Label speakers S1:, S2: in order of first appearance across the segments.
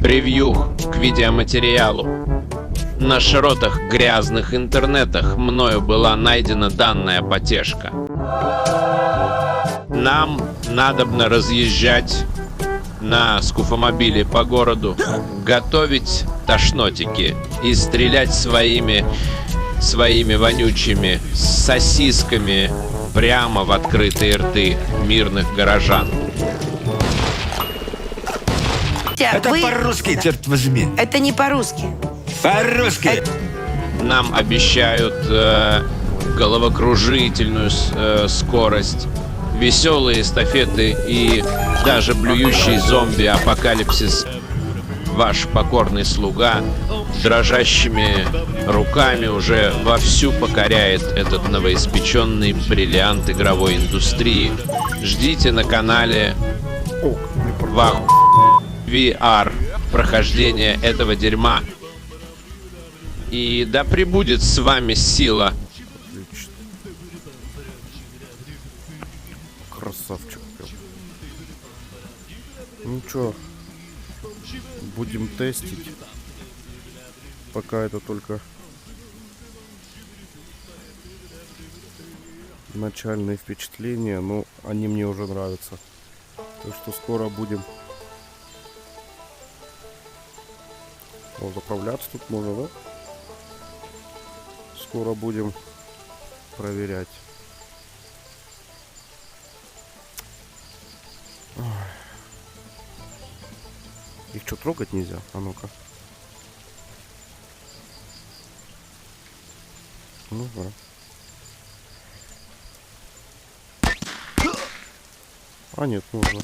S1: превью к видеоматериалу. На широтах грязных интернетах мною была найдена данная потешка. Нам надобно разъезжать на скуфомобиле по городу, готовить тошнотики и стрелять своими вонючими сосисками прямо в открытые рты мирных горожан.
S2: Это по-русски, черт возьми.
S3: Это не по-русски.
S2: По-русски.
S1: Нам обещают головокружительную скорость, веселые эстафеты и даже блюющий зомби-апокалипсис. Ваш покорный слуга дрожащими руками уже вовсю покоряет этот новоиспеченный бриллиант игровой индустрии. Ждите на канале VR прохождение этого дерьма. И да пребудет с вами сила.
S4: Отлично. Красавчик. Ну чё, будем тестить. Пока это только начальные впечатления, но они мне уже нравятся. Так что скоро будем. О, заправляться тут можно, да? Скоро будем проверять. Ой. Их что, трогать нельзя? А ну-ка. Ну да. А нет, нужно.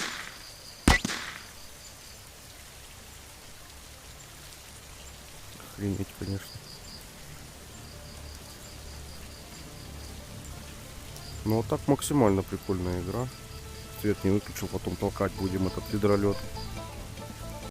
S4: Охренеть, конечно. Ну вот так максимально прикольная игра. Свет не выключил, потом толкать будем этот гидролет.